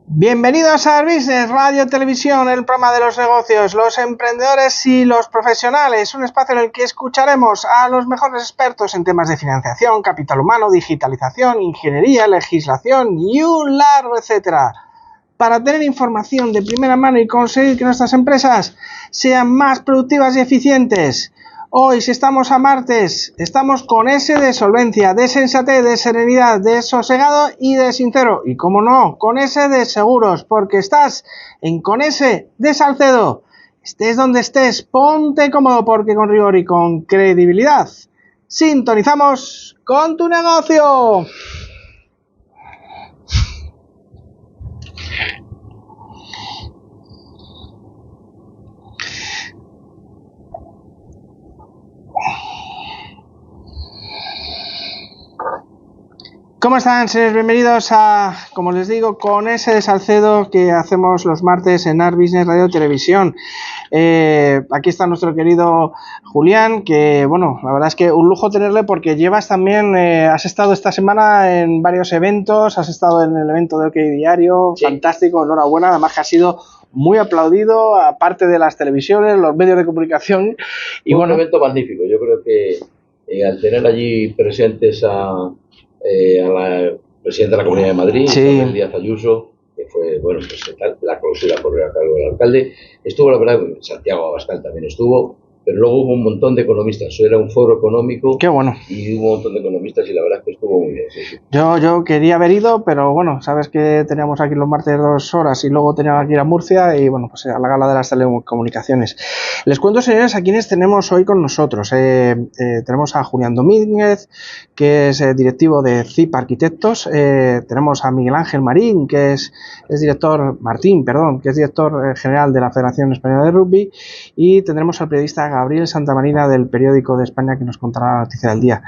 Bienvenidos a Business Radio Televisión, el programa de los negocios, los emprendedores y los profesionales, un espacio en el que escucharemos a los mejores expertos en temas de financiación, capital humano, digitalización, ingeniería, legislación y un largo etcétera, para tener información de primera mano y conseguir que nuestras empresas sean más productivas y eficientes. Hoy, si estamos a martes, estamos con S de solvencia, de sensatez, de serenidad, de sosegado y de sincero. Y como no, con S de seguros, porque estás en Con S de Salcedo. Estés donde estés, ponte cómodo, porque con rigor y con credibilidad sintonizamos con tu negocio. ¿Cómo están, señores? Bienvenidos a, como les digo, Con S de Salcedo, que hacemos los martes en Art Business Radio Televisión. Aquí está nuestro querido Julián, que, bueno, la verdad es que un lujo tenerle porque llevas también, has estado esta semana en varios eventos, has estado en el evento de OK Diario, sí. Fantástico, enhorabuena, además que ha sido muy aplaudido, aparte de las televisiones, los medios de comunicación. Y un bueno, evento magnífico. Yo creo que al tener allí presentes a la presidenta de la Comunidad de Madrid, sí. Isabel Díaz Ayuso, que fue, bueno, pues la clausura por a cargo del alcalde. Estuvo, la verdad, Santiago Abascal también estuvo, pero luego hubo un montón de economistas. Eso era un foro económico. Qué bueno. Y hubo un montón de economistas y la verdad es que estuvo muy bien. Sí, sí. Yo quería haber ido, pero bueno, sabes que teníamos aquí los martes 2 horas y luego teníamos que ir a Murcia y bueno, pues a la gala de las telecomunicaciones. Les cuento, señores, a quienes tenemos hoy con nosotros. Tenemos a Julián Domínguez, que es directivo de CIP Arquitectos. Tenemos a Miguel Ángel Marín, que es director, Martín, perdón, que es director general de la Federación Española de Rugby. Y tendremos al periodista Gabriel Santamarina del Periódico de España, que nos contará la noticia del día.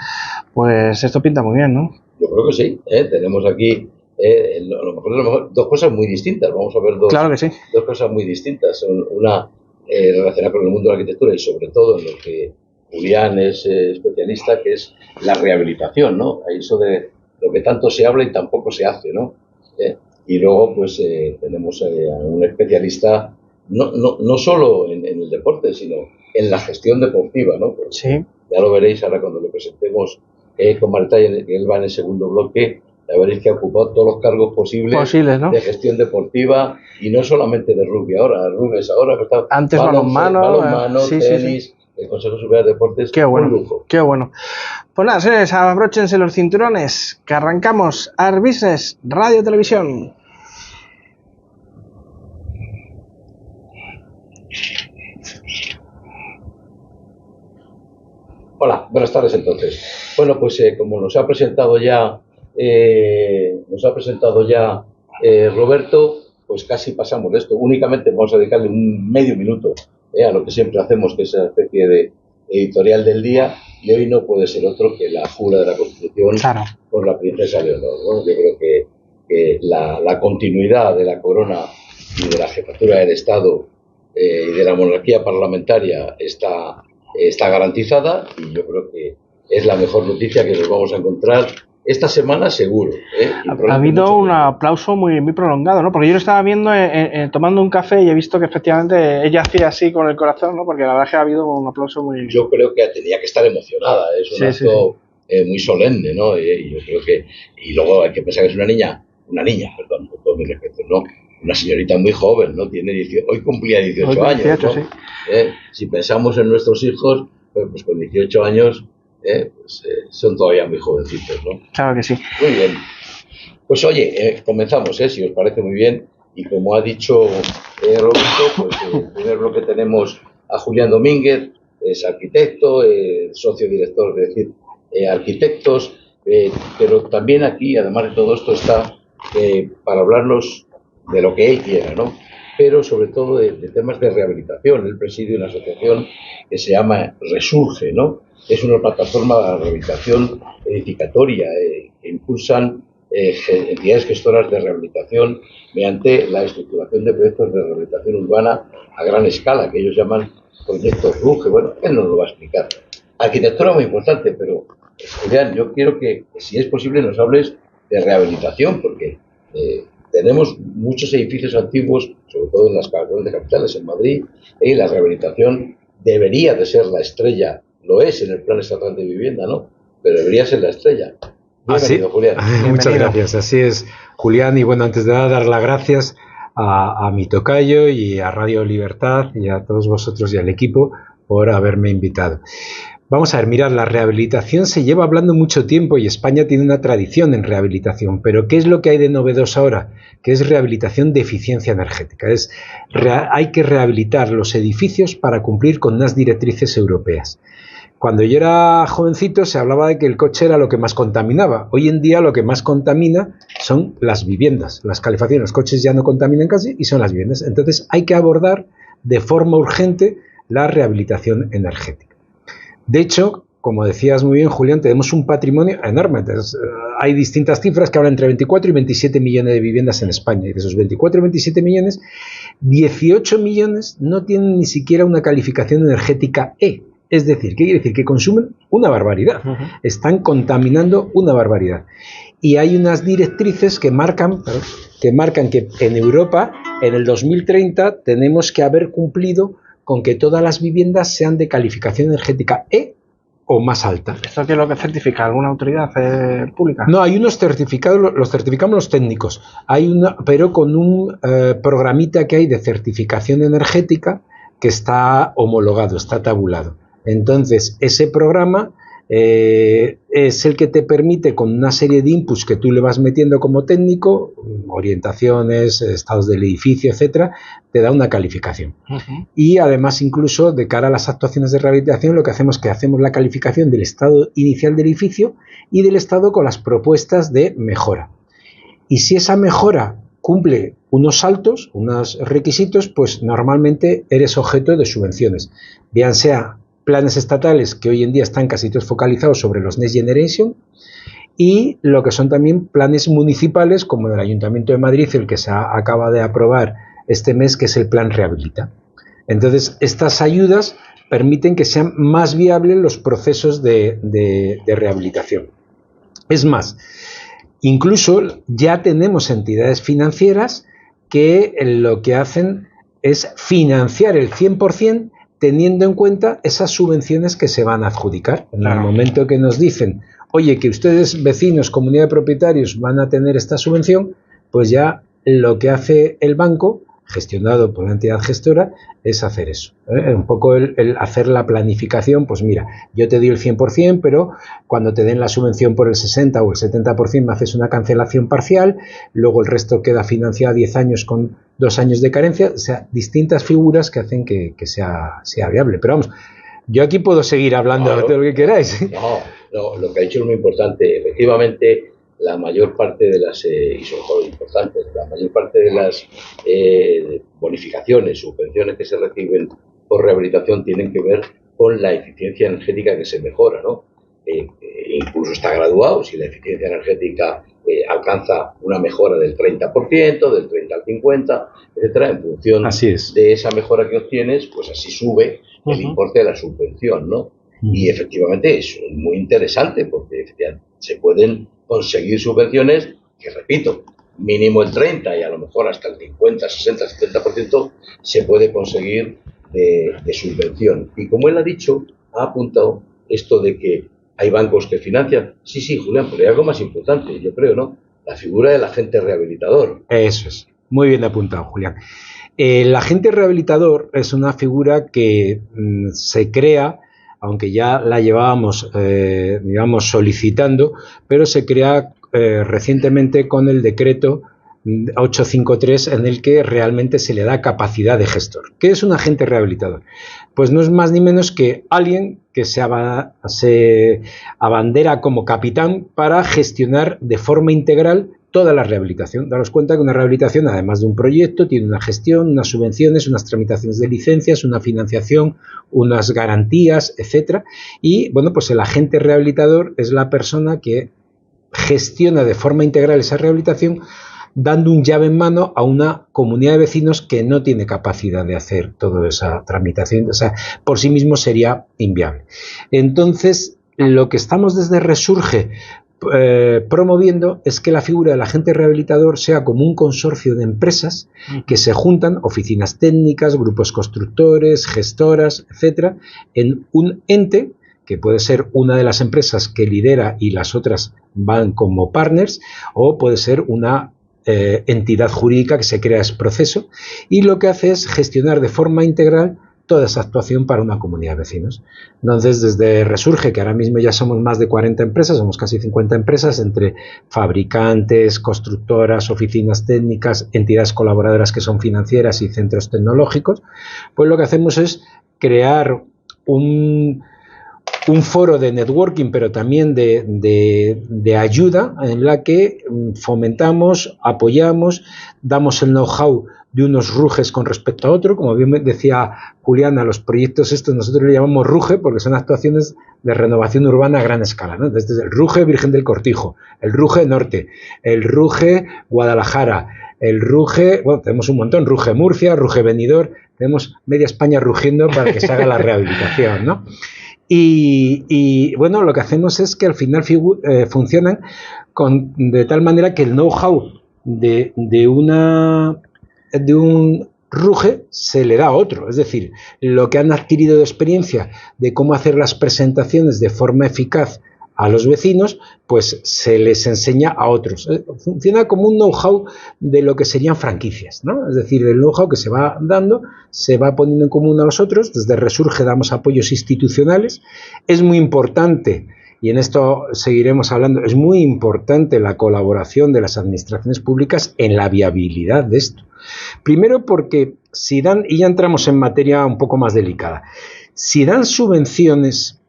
Pues esto pinta muy bien, ¿no? Yo creo que sí. Tenemos aquí a lo mejor dos cosas muy distintas. Vamos a ver claro que sí. dos cosas muy distintas. Una relacionada con el mundo de la arquitectura y sobre todo en lo que Julián es especialista, que es la rehabilitación, ¿no? Eso de lo que tanto se habla y tampoco se hace, ¿no? Y luego pues tenemos a un especialista no solo en el deporte, sino en la gestión deportiva, ¿no? Porque sí. Ya lo veréis ahora cuando lo presentemos con Marta, y él va en el segundo bloque. Ya veréis que ha ocupado todos los cargos posibles, ¿no? De gestión deportiva y no solamente de rugby ahora, antes balonmano, sí, tenis, sí. El Consejo Superior de Deportes. Qué bueno, un lujo. Qué bueno. Pues nada, señores, abróchense los cinturones, que arrancamos Art Business Radio Televisión. Hola, buenas tardes entonces. Bueno, pues como nos ha presentado ya Roberto, pues casi pasamos de esto. Únicamente vamos a dedicarle un medio minuto a lo que siempre hacemos, que es una especie de editorial del día, y hoy no puede ser otro que la jura de la Constitución, claro, por la princesa Leonor. Bueno, yo creo que la continuidad de la corona y de la jefatura del Estado y de la monarquía parlamentaria está garantizada, y yo creo que es la mejor noticia que nos vamos a encontrar esta semana seguro. Ha habido un aplauso muy prolongado, ¿no? Porque yo lo estaba viendo tomando un café y he visto que efectivamente ella hacía así con el corazón, ¿no? Porque la verdad es que ha habido un aplauso muy... Yo creo que tenía que estar emocionada, es un acto muy solemne, ¿no? Y yo creo que... Y luego hay que pensar que es una niña, perdón, con todo mi respeto, ¿no? Una señorita muy joven, ¿no? Hoy cumplía 18 años, 18, ¿no? Sí. Si pensamos en nuestros hijos, pues con 18 años son todavía muy jovencitos, ¿no? Claro que sí. Muy bien. Pues oye, comenzamos, si os parece muy bien. Y como ha dicho Roberto, pues en el primer bloque tenemos a Julián Domínguez, es arquitecto, socio director de CIP Arquitectos, pero también aquí, además de todo esto, está para hablarnos de lo que él quiera, ¿no? Pero sobre todo de temas de rehabilitación. Él preside una asociación que se llama Resurge, ¿no? Es una plataforma de rehabilitación edificatoria que impulsan entidades gestoras de rehabilitación mediante la estructuración de proyectos de rehabilitación urbana a gran escala, que ellos llaman proyectos RUGE. Bueno, él nos lo va a explicar. Arquitectura muy importante, pero Julián, yo quiero que si es posible nos hables de rehabilitación, porque tenemos muchos edificios antiguos, sobre todo en las grandes capitales, en Madrid, la rehabilitación debería de ser la estrella, lo es en el Plan Estatal de Vivienda, ¿no? Pero debería ser la estrella. Bienvenido, Julián. Muchas gracias, así es, Julián, y bueno, antes de nada, dar las gracias a mi tocayo y a Radio Libertad y a todos vosotros y al equipo por haberme invitado. Vamos a ver, mirad, la rehabilitación se lleva hablando mucho tiempo y España tiene una tradición en rehabilitación, pero ¿qué es lo que hay de novedoso ahora? Que es rehabilitación de eficiencia energética. Hay que rehabilitar los edificios para cumplir con unas directrices europeas. Cuando yo era jovencito se hablaba de que el coche era lo que más contaminaba. Hoy en día lo que más contamina son las viviendas, las calefacciones. Los coches ya no contaminan casi y son las viviendas. Entonces hay que abordar de forma urgente la rehabilitación energética. De hecho, como decías muy bien, Julián, tenemos un patrimonio enorme. Entonces, hay distintas cifras que hablan entre 24 y 27 millones de viviendas en España. Y de esos 24 y 27 millones, 18 millones no tienen ni siquiera una calificación energética E. Es decir, ¿qué quiere decir? Que consumen una barbaridad. Están contaminando una barbaridad. Y hay unas directrices que marcan que en Europa, en el 2030, tenemos que haber cumplido con que todas las viviendas sean de calificación energética E o más alta. ¿Esto qué es lo que certifica? ¿Alguna autoridad pública? No, hay unos certificados, los certificamos los técnicos, pero con un programita que hay de certificación energética que está homologado, está tabulado. Entonces, ese programa es el que te permite, con una serie de inputs que tú le vas metiendo como técnico, orientaciones, estados del edificio, etcétera, te da una calificación. Y además, incluso de cara a las actuaciones de rehabilitación, lo que hacemos es que hacemos la calificación del estado inicial del edificio y del estado con las propuestas de mejora. Y si esa mejora cumple unos saltos, unos requisitos, pues normalmente eres objeto de subvenciones, bien sea planes estatales que hoy en día están casi todos focalizados sobre los Next Generation y lo que son también planes municipales como del Ayuntamiento de Madrid, el que se acaba de aprobar este mes, que es el Plan Rehabilita. Entonces, estas ayudas permiten que sean más viables los procesos de rehabilitación. Es más, incluso ya tenemos entidades financieras que lo que hacen es financiar el 100% teniendo en cuenta esas subvenciones que se van a adjudicar. En el momento que nos dicen, oye, que ustedes, vecinos, comunidad de propietarios, van a tener esta subvención, pues ya lo que hace el banco, gestionado por una entidad gestora, es hacer eso. Un poco el hacer la planificación, pues mira, yo te doy el 100%, pero cuando te den la subvención por el 60 o el 70% me haces una cancelación parcial, luego el resto queda financiado a 10 años con 2 años de carencia, o sea, distintas figuras que hacen que sea viable. Pero vamos, yo aquí puedo seguir hablando de lo que queráis. No, lo que ha dicho es muy importante. Efectivamente, la mayor parte de las, y sobre todo importante, la mayor parte de las bonificaciones, subvenciones que se reciben por rehabilitación tienen que ver con la eficiencia energética que se mejora, ¿no? Incluso está graduado, si la eficiencia energética alcanza una mejora del 30%, del 30 al 50, etcétera, en función de esa mejora que obtienes, pues así sube el importe de la subvención, ¿no? Y efectivamente es muy interesante porque se pueden conseguir subvenciones que, repito, mínimo el 30 y a lo mejor hasta el 50, 60, 70% se puede conseguir de subvención. Y como él ha dicho, ha apuntado esto de que hay bancos que financian. Sí, Julián, pero hay algo más importante, yo creo, ¿no? La figura del agente rehabilitador. Eso es. Muy bien apuntado, Julián. El agente rehabilitador es una figura que se crea, aunque ya la llevábamos, digamos, solicitando, pero se crea recientemente con el decreto 853 en el que realmente se le da capacidad de gestor. ¿Qué es un agente rehabilitador? Pues no es más ni menos que alguien que se abandera como capitán para gestionar de forma integral toda la rehabilitación. Daros cuenta que una rehabilitación, además de un proyecto, tiene una gestión, unas subvenciones, unas tramitaciones de licencias, una financiación, unas garantías, etcétera. Y bueno, pues el agente rehabilitador es la persona que gestiona de forma integral esa rehabilitación, dando un llave en mano a una comunidad de vecinos que no tiene capacidad de hacer toda esa tramitación. O sea, por sí mismo sería inviable. Entonces, lo que estamos desde Resurge promoviendo es que la figura del agente rehabilitador sea como un consorcio de empresas que se juntan, oficinas técnicas, grupos constructores, gestoras, etcétera, en un ente que puede ser una de las empresas que lidera y las otras van como partners, o puede ser una entidad jurídica que se crea ese proceso, y lo que hace es gestionar de forma integral toda esa actuación para una comunidad de vecinos. Entonces, desde Resurge, que ahora mismo ya somos más de 40 empresas, somos casi 50 empresas, entre fabricantes, constructoras, oficinas técnicas, entidades colaboradoras que son financieras y centros tecnológicos, pues lo que hacemos es crear un foro de networking, pero también de ayuda, en la que fomentamos, apoyamos, damos el know-how de unos RUGEs con respecto a otro. Como bien decía Julián, a los proyectos estos nosotros le llamamos RUGE porque son actuaciones de renovación urbana a gran escala, ¿no? Desde el RUGE Virgen del Cortijo, el RUGE Norte, el RUGE Guadalajara, el RUGE, bueno, tenemos un montón, RUGE Murcia, RUGE Benidorm, tenemos media España rugiendo para que se haga la rehabilitación, ¿no? Y bueno, lo que hacemos es que al final funcionan de tal manera que el know-how de un RUGE se le da a otro. Es decir, lo que han adquirido de experiencia de cómo hacer las presentaciones de forma eficaz a los vecinos, pues se les enseña a otros. Funciona como un know-how de lo que serían franquicias, ¿no? Es decir, el know-how que se va dando, se va poniendo en común a los otros. Desde Resurge damos apoyos institucionales. Es muy importante, y en esto seguiremos hablando, es muy importante la colaboración de las administraciones públicas en la viabilidad de esto. Primero porque si dan, y ya entramos en materia un poco más delicada, si dan subvenciones,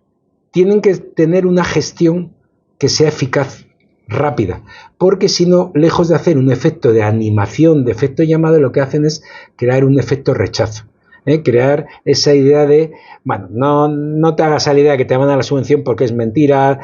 tienen que tener una gestión que sea eficaz, rápida, porque si no, lejos de hacer un efecto de animación, de efecto llamado, lo que hacen es crear un efecto rechazo. Crear esa idea de, bueno, no te hagas a la idea de que te van a dar la subvención porque es mentira,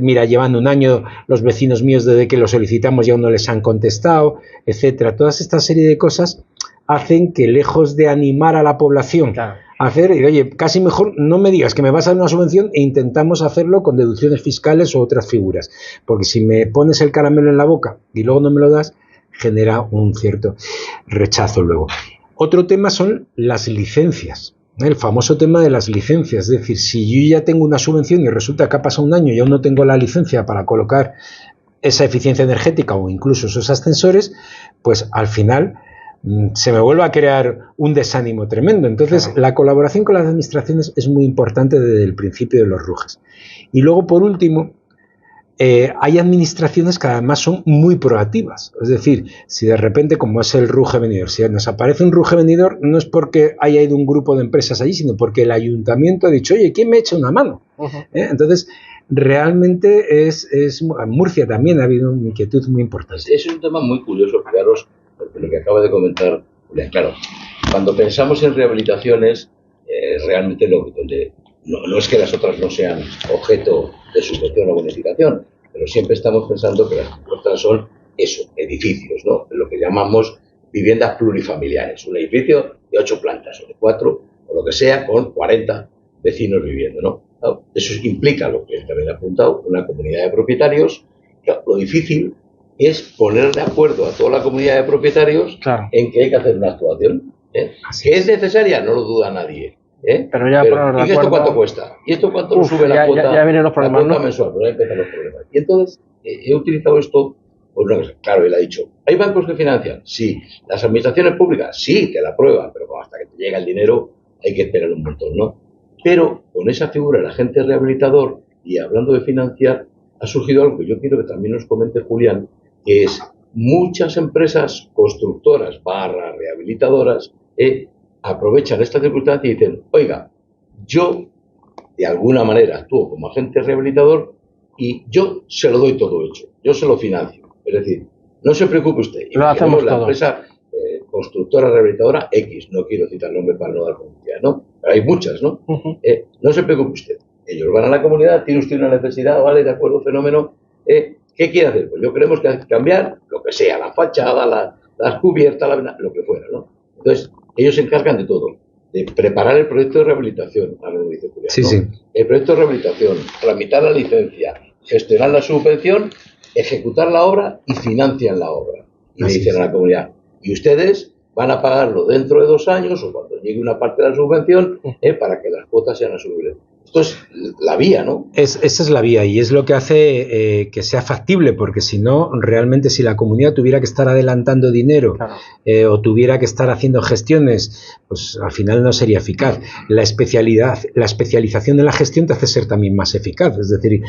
mira, llevan un año los vecinos míos desde que lo solicitamos y aún no les han contestado, etcétera. Todas esta serie de cosas hacen que, lejos de animar a la población, claro, a hacer, y oye, casi mejor no me digas que me vas a dar una subvención e intentamos hacerlo con deducciones fiscales o otras figuras, porque si me pones el caramelo en la boca y luego no me lo das, genera un cierto rechazo luego. Otro tema son las licencias, el famoso tema de las licencias. Es decir, si yo ya tengo una subvención y resulta que ha pasado un año y aún no tengo la licencia para colocar esa eficiencia energética o incluso esos ascensores, pues al final se me vuelve a crear un desánimo tremendo. Entonces, claro, la colaboración con las administraciones es muy importante desde el principio de los RUGEs. Y luego, por último, hay administraciones que además son muy proactivas. Es decir, si de repente, como es el RUGE Benidorm, si nos aparece un RUGE Benidorm, no es porque haya ido un grupo de empresas allí, sino porque el ayuntamiento ha dicho, oye, ¿quién me echa una mano? Entonces, realmente en Murcia también ha habido una inquietud muy importante. Es un tema muy curioso, fijaros, porque lo que acaba de comentar Julián, claro, cuando pensamos en rehabilitaciones, realmente no es que las otras no sean objeto de subvención o bonificación, pero siempre estamos pensando que las otras son eso, edificios, ¿no? Lo que llamamos viviendas plurifamiliares, un edificio de 8 plantas o de 4 o lo que sea, con 40 vecinos viviendo, ¿no? Claro, eso implica lo que también ha apuntado, una comunidad de propietarios. Claro, lo difícil es poner de acuerdo a toda la comunidad de propietarios, claro, en que hay que hacer una actuación, ¿eh? Que es necesaria, no lo duda nadie. Pero ¿y esto cuánto cuesta? ¿Y esto cuánto sube la cuota? Ya vienen los problemas, la cuota mensual, pero ahí empiezan los problemas. Y entonces he utilizado esto, pues no, claro, él ha dicho, ¿hay bancos que financian? Sí. ¿Las administraciones públicas? Sí, te la aprueban, pero hasta que te llega el dinero hay que esperar un montón, ¿no? Pero con esa figura del agente rehabilitador, y hablando de financiar, ha surgido algo que yo quiero que también nos comente Julián, que es muchas empresas constructoras / rehabilitadoras aprovechan esta circunstancia y dicen, oiga, yo de alguna manera actúo como agente rehabilitador y yo se lo doy todo hecho, yo se lo financio. Es decir, no se preocupe usted. Y lo hacemos la todo. Empresa constructora rehabilitadora X, no quiero citar nombre para no dar publicidad, ¿no? Pero hay muchas, ¿no? No se preocupe usted. Ellos van a la comunidad, tiene usted una necesidad, vale, de acuerdo, fenómeno. ¿Qué quiere hacer? Pues yo queremos que cambiar lo que sea, la fachada, las cubiertas, lo que fuera, ¿no? Entonces, ellos se encargan de todo, de preparar el proyecto de rehabilitación, a lo que dice Julián, sí, ¿no? Sí. El proyecto de rehabilitación, tramitar la licencia, gestionar la subvención, ejecutar la obra y financian la obra. Y le dicen a la comunidad, y ustedes van a pagarlo dentro de 2 años o cuando llegue una parte de la subvención para que las cuotas sean asumibles. Esto es la vía, ¿no? Esa es la vía y es lo que hace que sea factible, porque si no, realmente si la comunidad tuviera que estar adelantando dinero o tuviera que estar haciendo gestiones, pues al final no sería eficaz. La especialización en la gestión te hace ser también más eficaz. Es decir,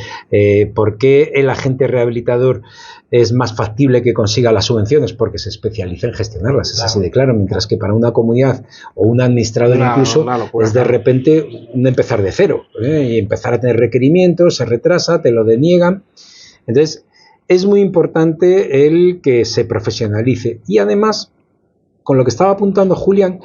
¿por qué el agente rehabilitador es más factible que consiga las subvenciones? Porque se especializa en gestionarlas, es así de claro, mientras que para una comunidad o un administrador incluso es de repente un empezar de cero y empezar a tener requerimientos, se retrasa, te lo deniegan. Entonces es muy importante el que se profesionalice y además, con lo que estaba apuntando Julián,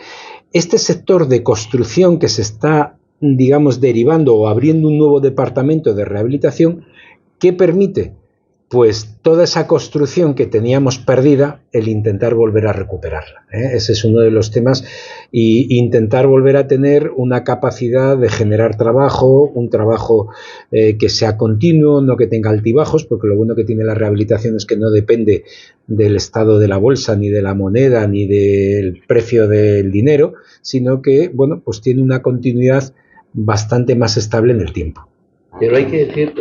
este sector de construcción que se está, digamos, derivando o abriendo un nuevo departamento de rehabilitación que permite pues toda esa construcción que teníamos perdida, el intentar volver a recuperarla. Ese es uno de los temas, y intentar volver a tener una capacidad de generar trabajo, un trabajo que sea continuo, no que tenga altibajos, porque lo bueno que tiene la rehabilitación es que no depende del estado de la bolsa, ni de la moneda, ni del precio del dinero, sino que, bueno, pues tiene una continuidad bastante más estable en el tiempo. Pero hay que decir,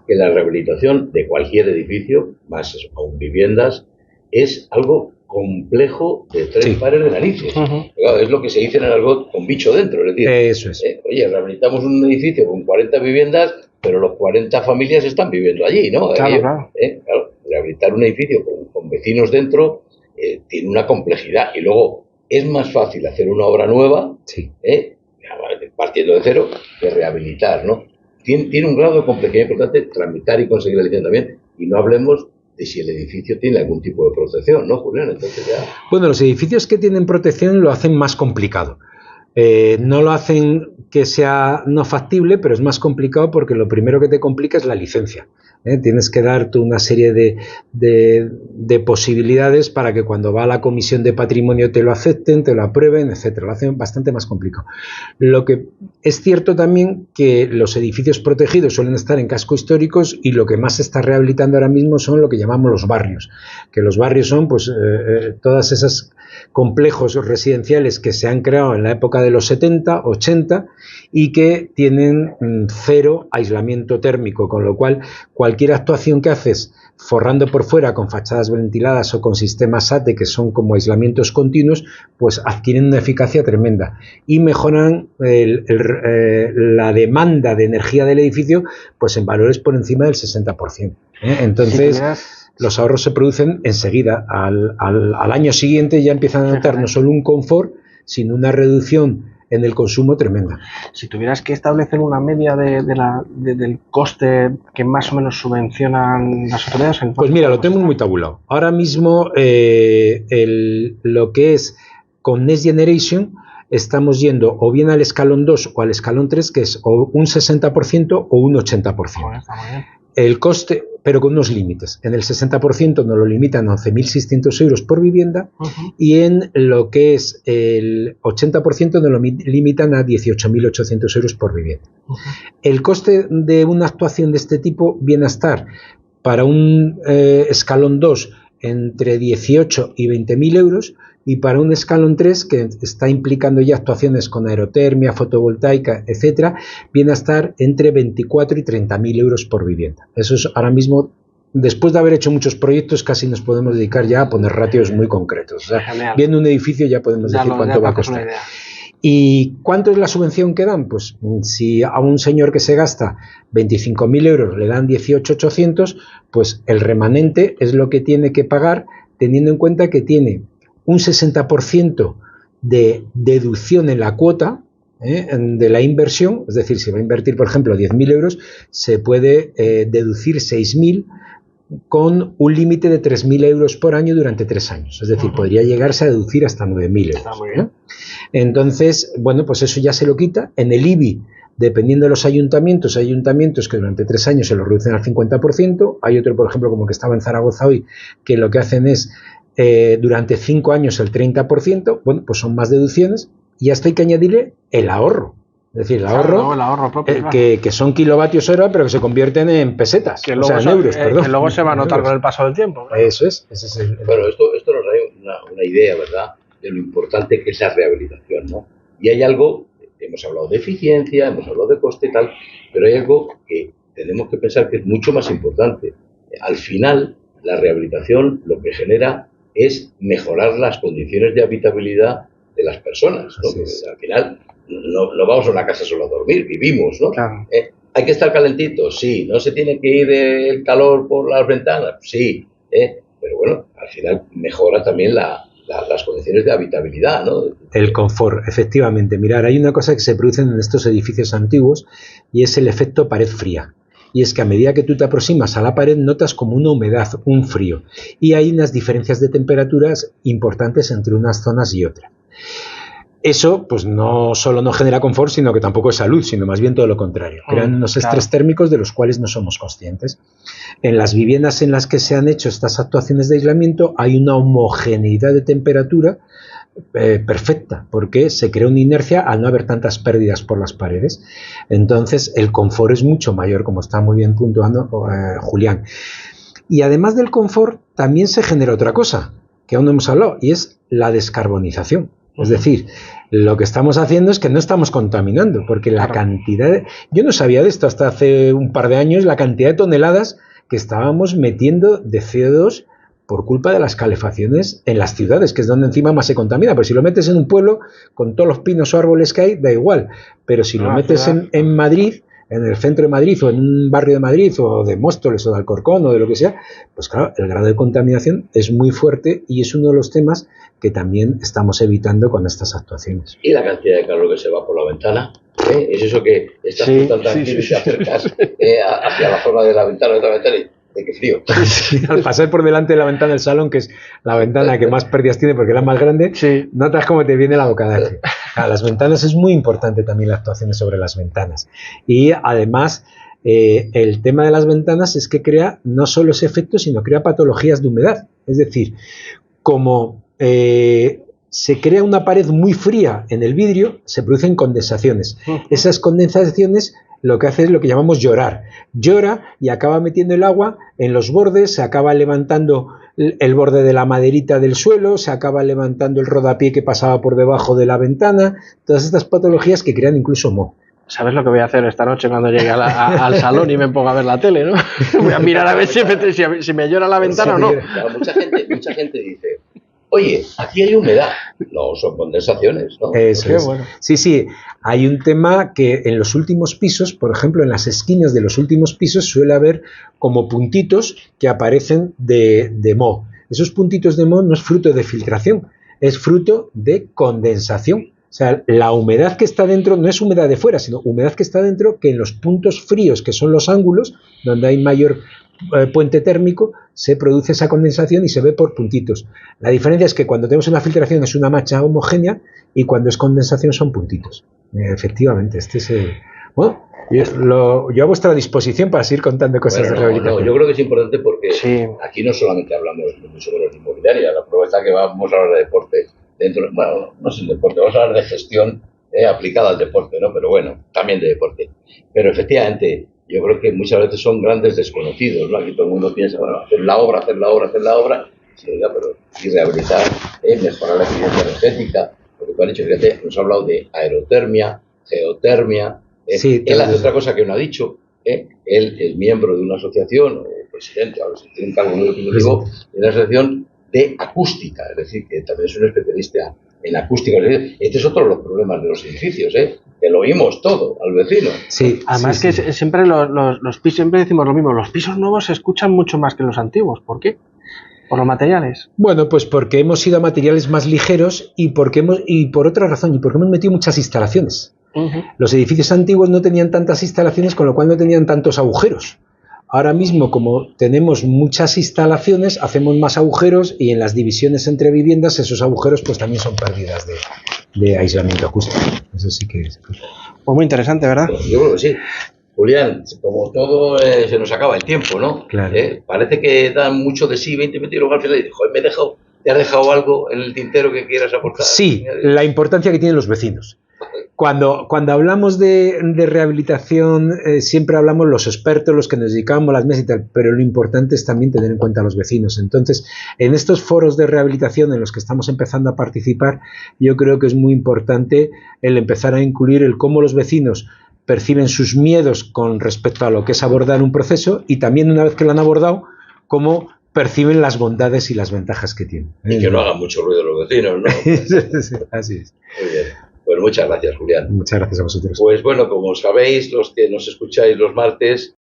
que la rehabilitación de cualquier edificio, más aún viviendas, es algo complejo de 3 pares de narices. Claro, es lo que se dice en el argot con bicho dentro. Es decir, eso es. Oye, rehabilitamos un edificio con 40 viviendas, pero los 40 familias están viviendo allí, ¿no? Claro. Claro, rehabilitar un edificio con vecinos dentro tiene una complejidad. Y luego es más fácil hacer una obra nueva, partiendo de cero, que rehabilitar, ¿no? Tiene un grado de complejidad importante tramitar y conseguir la licencia también, y no hablemos de si el edificio tiene algún tipo de protección, ¿no, Julián? Entonces ya... Bueno, los edificios que tienen protección lo hacen más complicado. No lo hacen que sea no factible, pero es más complicado porque lo primero que te complica es la licencia. Tienes que dar tú una serie de posibilidades para que cuando va a la comisión de patrimonio te lo acepten, te lo aprueben, etcétera. Lo hacen bastante más complicado. Lo que es cierto también que los edificios protegidos suelen estar en cascos históricos, y lo que más se está rehabilitando ahora mismo son lo que llamamos los barrios, que los barrios son pues todas esas complejos residenciales que se han creado en la época de los 70, 80 y que tienen cero aislamiento térmico, con lo cual cualquier actuación que haces forrando por fuera con fachadas ventiladas o con sistemas ATE, que son como aislamientos continuos, pues adquieren una eficacia tremenda y mejoran la demanda de energía del edificio pues en valores por encima del 60%. Entonces... los ahorros se producen enseguida. Al año siguiente ya empiezan a notar no solo un confort, sino una reducción en el consumo tremenda. Si tuvieras que establecer una media del coste que más o menos subvencionan las autoridades... Pues mira, lo tenemos muy tabulado. Ahora mismo lo que es con Next Generation estamos yendo o bien al escalón 2 o al escalón 3, que es o un 60% o un 80%. Bueno, está muy bien. El coste, pero con unos límites. En el 60% nos lo limitan a 11.600 euros por vivienda, y en lo que es el 80% nos lo limitan a 18.800 euros por vivienda. El coste de una actuación de este tipo viene a estar para un escalón 2 entre 18 y 20.000 euros, y para un escalón 3, que está implicando ya actuaciones con aerotermia, fotovoltaica, etcétera, viene a estar entre 24 y 30.000 euros por vivienda. Eso es ahora mismo, después de haber hecho muchos proyectos, casi nos podemos dedicar ya a poner ratios muy concretos. O sea, viendo un edificio ya podemos decir cuánto va a costar. ¿Y cuánto es la subvención que dan? Pues si a un señor que se gasta 25.000 euros le dan 18.800, pues el remanente es lo que tiene que pagar, teniendo en cuenta que tiene un 60% de deducción en la cuota de la inversión. Es decir, si va a invertir, por ejemplo, 10.000 euros, se puede deducir 6.000 con un límite de 3.000 euros por año durante 3 años. Es decir, podría llegarse a deducir hasta 9.000 euros. Entonces, bueno, pues eso ya se lo quita. En el IBI, dependiendo de los ayuntamientos, hay ayuntamientos que durante 3 años se lo reducen al 50%. Hay otro, por ejemplo, como el que estaba en Zaragoza hoy, que lo que hacen es durante 5 años el 30%, bueno, pues son más deducciones, y a esto hay que añadirle el ahorro. Es decir, el ahorro, el ahorro propio, que son kilovatios hora, pero que se convierten en pesetas, que o sea, en euros, perdón. Que luego se va a notar con el paso del tiempo. Eso es, ese es el... Bueno, esto nos da una idea, ¿verdad?, de lo importante que es la rehabilitación, ¿no? Y hay algo, hemos hablado de eficiencia, hemos hablado de coste y tal, pero hay algo que tenemos que pensar que es mucho más importante. Al final, la rehabilitación lo que genera es mejorar las condiciones de habitabilidad de las personas, ¿no? Al final no vamos a una casa solo a dormir, vivimos, ¿no? Claro. ¿Hay que estar calentitos? Sí. ¿No se tiene que ir el calor por las ventanas? Sí. Pero bueno, al final mejora también las condiciones de habitabilidad, ¿no? El confort, efectivamente. Mirar, hay una cosa que se produce en estos edificios antiguos y es el efecto pared fría. Y es que a medida que tú te aproximas a la pared notas como una humedad, un frío. Y hay unas diferencias de temperaturas importantes entre unas zonas y otras. Eso, pues no solo no genera confort, sino que tampoco es salud, sino más bien todo lo contrario. Crean unos estrés térmicos de los cuales no somos conscientes. En las viviendas en las que se han hecho estas actuaciones de aislamiento hay una homogeneidad de temperatura perfecta, porque se crea una inercia al no haber tantas pérdidas por las paredes. Entonces, el confort es mucho mayor, como está muy bien puntuando Julián. Y además del confort, también se genera otra cosa, que aún no hemos hablado, y es la descarbonización. Es decir, lo que estamos haciendo es que no estamos contaminando, porque la cantidad yo no sabía de esto hasta hace un par de años, la cantidad de toneladas que estábamos metiendo de CO2 por culpa de las calefacciones en las ciudades, que es donde encima más se contamina. Pero si lo metes en un pueblo, con todos los pinos o árboles que hay, da igual. Pero si lo metes en Madrid, en el centro de Madrid o en un barrio de Madrid o de Móstoles o de Alcorcón o de lo que sea, pues claro, el grado de contaminación es muy fuerte y es uno de los temas que también estamos evitando con estas actuaciones. Y la cantidad de calor que se va por la ventana, es eso que estás tan tranquilo y te acercas hacia la zona de la ventana, y de qué frío. Al pasar por delante de la ventana del salón, que es la ventana que más pérdidas tiene porque es la más grande, notas cómo te viene la bocadaje. A las ventanas es muy importante también las actuaciones sobre las ventanas. Y además, el tema de las ventanas es que crea no solo ese efecto, sino crea patologías de humedad. Es decir, como se crea una pared muy fría en el vidrio, se producen condensaciones. Esas condensaciones lo que hace es lo que llamamos llorar. Llora y acaba metiendo el agua en los bordes, se acaba levantando el borde de la maderita del suelo, se acaba levantando el rodapié que pasaba por debajo de la ventana, todas estas patologías que crean incluso moho. ¿Sabes lo que voy a hacer esta noche cuando llegue al salón y me ponga a ver la tele, no? Voy a mirar a ver si me llora la ventana o no. Claro, mucha gente dice, oye, aquí hay humedad. No, son condensaciones, ¿no? Eso es. Bueno. Sí, hay un tema que en los últimos pisos, por ejemplo, en las esquinas de los últimos pisos suele haber como puntitos que aparecen de moho. Esos puntitos de moho no es fruto de filtración, es fruto de condensación. O sea, la humedad que está dentro no es humedad de fuera, sino humedad que está dentro, que en los puntos fríos, que son los ángulos, donde hay mayor puente térmico, se produce esa condensación y se ve por puntitos. La diferencia es que cuando tenemos una filtración es una mancha homogénea y cuando es condensación son puntitos. Efectivamente, este es bueno, yo a vuestra disposición para seguir contando cosas de rehabilitación. Yo creo que es importante porque aquí no solamente hablamos sobre la inmobiliaria, la prueba está que vamos a hablar de deporte. Bueno, no es el deporte, vamos a hablar de gestión aplicada al deporte, ¿no? Pero bueno, también de deporte. Pero efectivamente, yo creo que muchas veces son grandes desconocidos, ¿no? Aquí todo el mundo piensa, bueno, hacer la obra, sí, oiga, pero y rehabilitar, mejorar la eficiencia energética, porque tú has dicho, fíjate, nos ha hablado de aerotermia, geotermia, él hace otra cosa que no ha dicho, él es miembro de una asociación, o presidente, ahora si tiene un cargo muy ejecutivo, de una asociación de acústica, es decir, que también es un especialista en acústica. Este es otro de los problemas de los edificios, que lo oímos todo al vecino. Sí, además que siempre los pisos, siempre decimos lo mismo, los pisos nuevos se escuchan mucho más que los antiguos. ¿Por qué? ¿Por los materiales? Bueno, pues porque hemos ido a materiales más ligeros y por otra razón, y porque hemos metido muchas instalaciones. Los edificios antiguos no tenían tantas instalaciones, con lo cual no tenían tantos agujeros. Ahora mismo, como tenemos muchas instalaciones, hacemos más agujeros y en las divisiones entre viviendas esos agujeros pues también son pérdidas de aislamiento acústico. Eso sí que es. Pues muy interesante, ¿verdad? Pues yo creo que sí. Julián, como todo se nos acaba el tiempo, ¿no? Claro. Parece que dan mucho de sí, 20 minutos y luego al final dices, joder, ¿te has dejado algo en el tintero que quieras aportar? Sí, la importancia que tienen los vecinos. Cuando hablamos de rehabilitación, siempre hablamos los expertos, los que nos dedicamos a las mesas y tal, pero lo importante es también tener en cuenta a los vecinos. Entonces, en estos foros de rehabilitación en los que estamos empezando a participar, yo creo que es muy importante el empezar a incluir el cómo los vecinos perciben sus miedos con respecto a lo que es abordar un proceso, y también, una vez que lo han abordado, cómo perciben las bondades y las ventajas que tienen. Y que no hagan mucho ruido los vecinos, ¿no? Sí, así es. Muy bien. Pues muchas gracias, Julián. Muchas gracias a vosotros. Pues bueno, como sabéis, los que nos escucháis los martes,